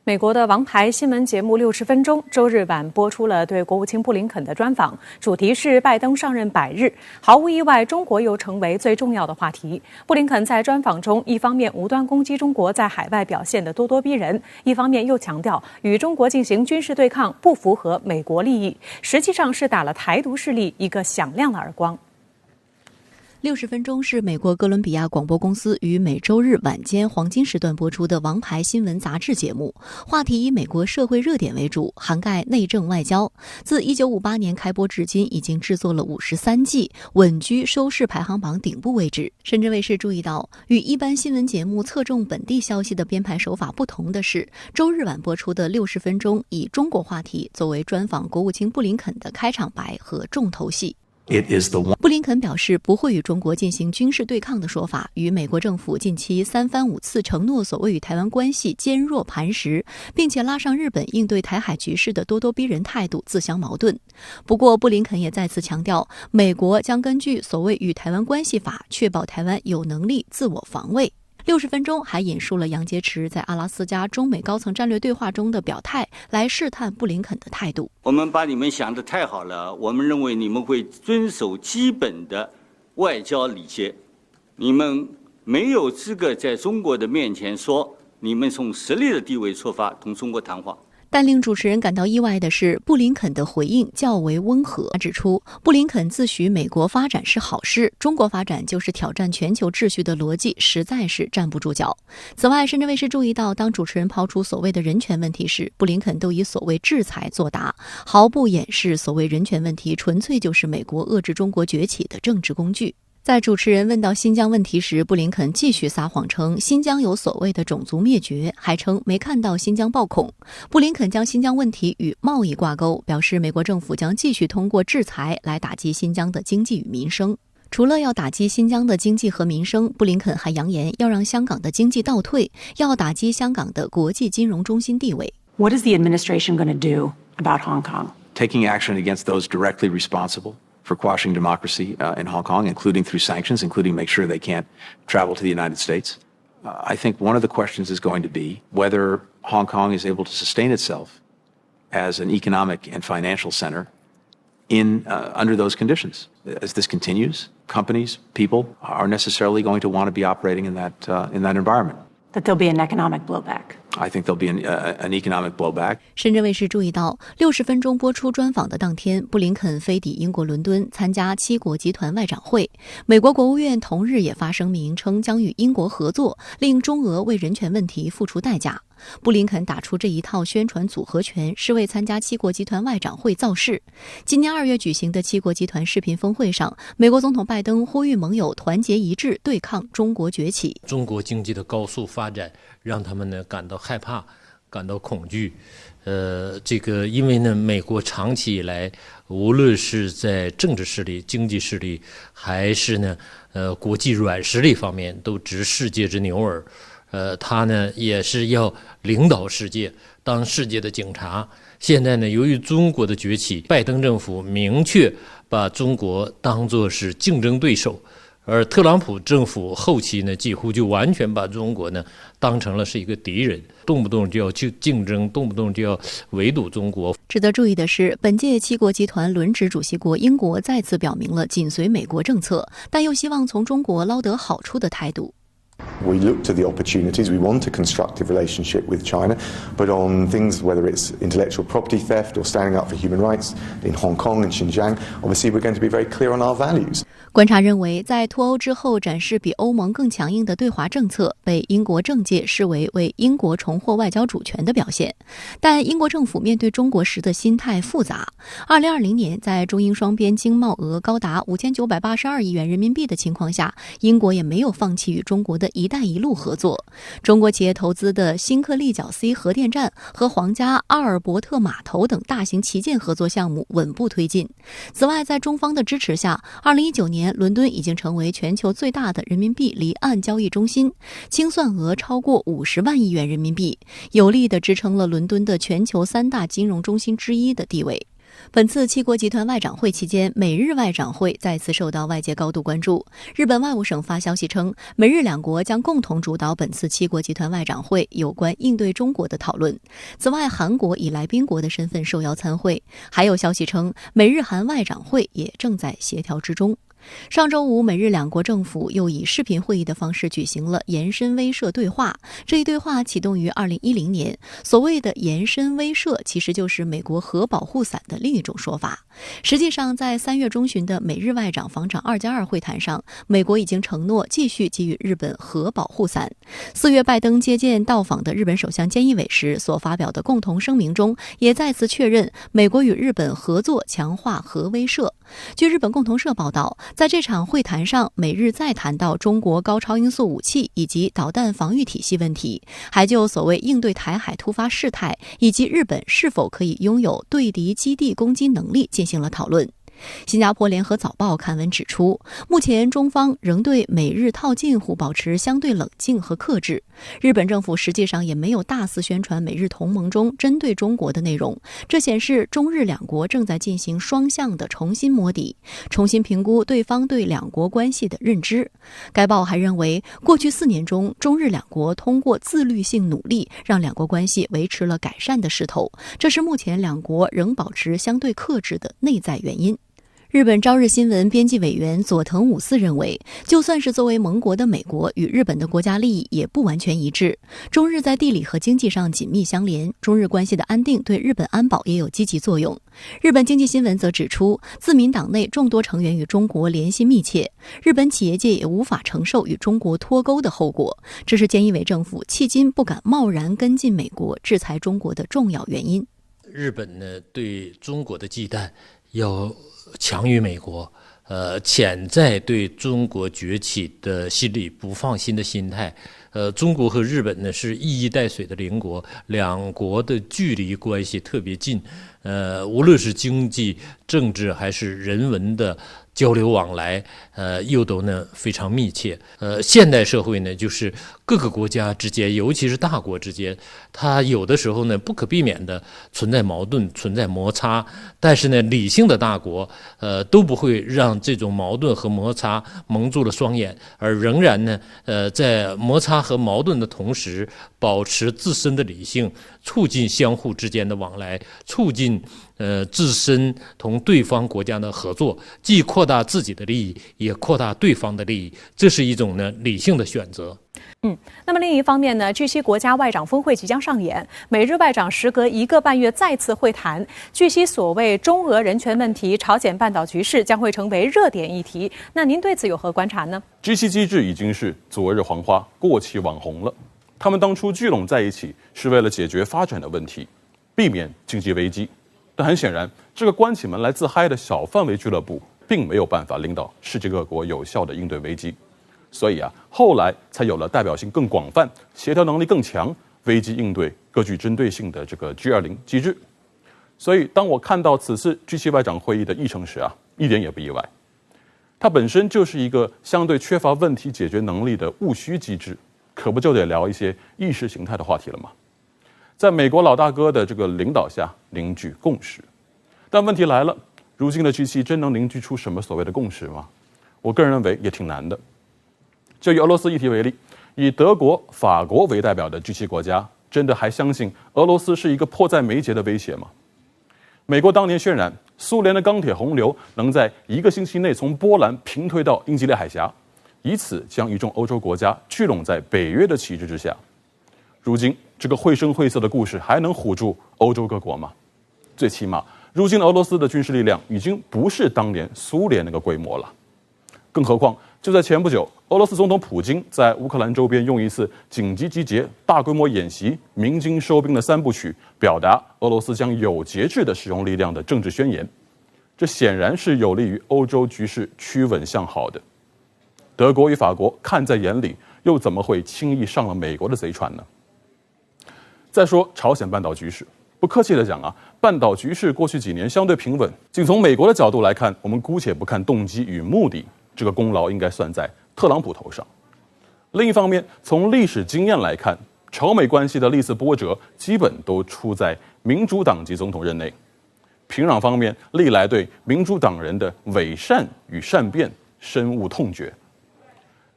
美国的王牌新闻节目60分钟周日晚播出了对国务卿布林肯的专访，主题是拜登上任100日。毫无意外，中国又成为最重要的话题。布林肯在专访中一方面无端攻击中国在海外表现的咄咄逼人，一方面又强调与中国进行军事对抗不符合美国利益，实际上是打了台独势力一个响亮的耳光。60分钟是美国哥伦比亚广播公司于每周日晚间黄金时段播出的王牌新闻杂志节目，话题以美国社会热点为主，涵盖内政外交。自1958年开播至今，已经制作了53季，稳居收视排行榜顶部位置。深圳卫视注意到，与一般新闻节目侧重本地消息的编排手法不同的是，周日晚播出的60分钟以中国话题作为专访国务卿布林肯的开场白和重头戏。布林肯表示，不会与中国进行军事对抗的说法，与美国政府近期3番5次承诺所谓与台湾关系坚若磐石，并且拉上日本应对台海局势的咄咄逼人态度自相矛盾。不过，布林肯也再次强调，美国将根据所谓与台湾关系法，确保台湾有能力自我防卫。60分钟还引述了杨洁篪在阿拉斯加中美高层战略对话中的表态，来试探布林肯的态度。我们把你们想得太好了，我们认为你们会遵守基本的外交礼节，你们没有资格在中国的面前说你们从实力的地位出发同中国谈话。但令主持人感到意外的是，布林肯的回应较为温和。他指出，布林肯自诩美国发展是好事，中国发展就是挑战全球秩序的逻辑实在是站不住脚。此外，深圳卫视注意到，当主持人抛出所谓的人权问题时，布林肯都以所谓制裁作答，毫不掩饰所谓人权问题纯粹就是美国遏制中国崛起的政治工具。在主持人问到新疆问题时，布林肯继续撒谎称新疆有所谓的种族灭绝，还称没看到新疆暴恐。布林肯将新疆问题与贸易挂钩，表示美国政府将继续通过制裁来打击新疆的经济与民生。除了要打击新疆的经济和民生，布林肯还扬言要让香港的经济倒退，要打击香港的国际金融中心地位。 What is the administration going to do about Hong Kong? Taking action against those directly responsible for quashing democracy in Hong Kong, including through sanctions, including make sure they can't travel to the United States. I think one of the questions is going to be whether Hong Kong is able to sustain itself as an economic and financial center under those conditions. As this continues, companies, people are necessarily going to want to be operating in that environment. That there'll be an economic blowback. I think there'll be an economic blowback. 深圳卫视注意到，60分钟播出专访的当天，布林肯飞抵英国伦敦参加7国集团外长会。美国国务院同日也发声明称将与英国合作，令中俄为人权问题付出代价。布林肯打出这一套宣传组合拳，是为参加7国集团外长会造势。今年2月举行的7国集团视频峰会上，美国总统拜登呼吁盟友团结一致对抗中国崛起。中国经济的高速发展让他们呢感到害怕，感到恐惧。因为呢，美国长期以来，无论是在政治势力、经济势力，还是呢，国际软实力方面，都执世界之牛耳。他呢也是要领导世界，当世界的警察。现在呢，由于中国的崛起，拜登政府明确把中国当作是竞争对手，而特朗普政府后期呢，几乎就完全把中国呢当成了是一个敌人，动不动就要去竞争，动不动就要围堵中国。值得注意的是，本届7国集团轮值主席国英国再次表明了紧随美国政策，但又希望从中国捞得好处的态度。We look to the opportunities. We want a constructive relationship with China, but on things, whether it's intellectual property theft or standing up for human rights in Hong Kong and Xinjiang, obviously we're going to be very clear on our values. 观察认为，在脱欧之后展示比欧盟更强硬的对华政策，被英国政界视为英国重获外交主权的表现。但英国政府面对中国时的心态复杂。2020年，在中英双边经贸额高达5982亿元人民币的情况下，英国也没有放弃与中国的一带一路合作。中国企业投资的新克利角 C 核电站和皇家阿尔伯特码头等大型旗舰合作项目稳步推进。此外，在中方的支持下，2019年伦敦已经成为全球最大的人民币离岸交易中心，清算额超过50万亿元人民币，有力地支撑了伦敦的全球3大金融中心之一的地位。本次七国集团外长会期间，美日外长会再次受到外界高度关注。日本外务省发消息称，美日两国将共同主导本次七国集团外长会有关应对中国的讨论。此外，韩国以来宾国的身份受邀参会。还有消息称，美日韩外长会也正在协调之中。上周五，美日两国政府又以视频会议的方式举行了延伸威慑对话。这一对话启动于2010年。所谓的延伸威慑，其实就是美国核保护伞的另一种说法。实际上，在3月中旬的美日外长防长2+2会谈上，美国已经承诺继续给予日本核保护伞。4月，拜登接见到访的日本首相菅义伟时所发表的共同声明中，也再次确认美国与日本合作强化核威慑。据日本共同社报道，在这场会谈上，美日再谈到中国高超音速武器以及导弹防御体系问题，还就所谓应对台海突发事态以及日本是否可以拥有对敌基地攻击能力进行了讨论。新加坡联合早报刊文指出，目前中方仍对美日套近乎保持相对冷静和克制。日本政府实际上也没有大肆宣传美日同盟中针对中国的内容，这显示中日两国正在进行双向的重新摸底，重新评估对方对两国关系的认知。该报还认为，过去4年中，中日两国通过自律性努力，让两国关系维持了改善的势头，这是目前两国仍保持相对克制的内在原因。日本朝日新闻编辑委员佐藤武四认为，就算是作为盟国的美国与日本的国家利益也不完全一致。中日在地理和经济上紧密相连，中日关系的安定对日本安保也有积极作用。日本经济新闻则指出，自民党内众多成员与中国联系密切，日本企业界也无法承受与中国脱钩的后果，这是菅义伟政府迄今不敢贸然跟进美国制裁中国的重要原因。日本呢对中国的忌惮要强于美国，潜在对中国崛起的心理不放心的心态。中国和日本呢是一衣带水的邻国，两国的距离关系特别近，无论是经济、政治还是人文的交流往来，又都呢非常密切。现代社会呢，就是各个国家之间，尤其是大国之间，它有的时候呢不可避免的存在矛盾、存在摩擦，但是呢，理性的大国，都不会让这种矛盾和摩擦蒙住了双眼，而仍然呢，在摩擦和矛盾的同时，保持自身的理性，促进相互之间的往来，促进自身同对方国家的合作，既扩大自己的利益，也扩大对方的利益，这是一种呢理性的选择。那么另一方面呢，G7国家外长峰会即将上演，美日外长时隔1个半月再次会谈。据悉，所谓中俄人权问题、朝鲜半岛局势将会成为热点议题。那您对此有何观察呢？ G7机制已经是昨日黄花，过气网红了。他们当初聚拢在一起是为了解决发展的问题，避免经济危机。但很显然，这个关起门来自嗨的小范围俱乐部，并没有办法领导世界各国有效的应对危机。所以后来才有了代表性更广泛、协调能力更强、危机应对各具针对性的这个 G20 机制。所以，当我看到此次 G7外长会议的议程时一点也不意外。它本身就是一个相对缺乏问题解决能力的务虚机制，可不就得聊一些意识形态的话题了吗？在美国老大哥的这个领导下凝聚共识，但问题来了，如今的 G7 真能凝聚出什么所谓的共识吗？我个人认为也挺难的。就以俄罗斯议题为例，以德国、法国为代表的 G7 国家，真的还相信俄罗斯是一个迫在眉睫的威胁吗？美国当年渲染苏联的钢铁洪流能在1个星期内从波兰平推到英吉利海峡，以此将一众欧洲国家聚拢在北约的旗帜之下。如今这个绘声绘色的故事还能唬住欧洲各国吗？最起码，如今俄罗斯的军事力量已经不是当年苏联那个规模了。更何况，就在前不久，俄罗斯总统普京在乌克兰周边用一次紧急集结、大规模演习、鸣金收兵的3部曲，表达俄罗斯将有节制地使用力量的政治宣言。这显然是有利于欧洲局势趋稳向好的。德国与法国看在眼里，又怎么会轻易上了美国的贼船呢？再说朝鲜半岛局势，不客气地讲半岛局势过去几年相对平稳。仅从美国的角度来看，我们姑且不看动机与目的，这个功劳应该算在特朗普头上。另一方面，从历史经验来看，朝美关系的历次波折基本都出在民主党籍总统任内。平壤方面历来对民主党人的伪善与善变深恶痛绝。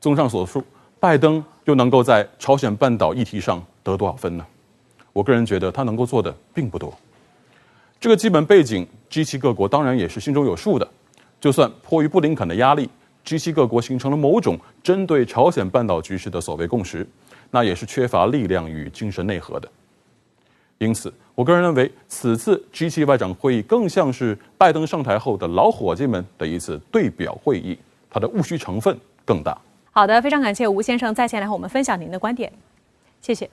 综上所述，拜登又能够在朝鲜半岛议题上得多少分呢？我个人觉得他能够做的并不多。这个基本背景 ，G7 各国当然也是心中有数的。就算迫于布林肯的压力 ，G7 各国形成了某种针对朝鲜半岛局势的所谓共识，那也是缺乏力量与精神内核的。因此，我个人认为，此次 G7 外长会议更像是拜登上台后的老伙计们的一次对表会议，它的务虚成分更大。好的，非常感谢吴先生在线来和我们分享您的观点，谢谢。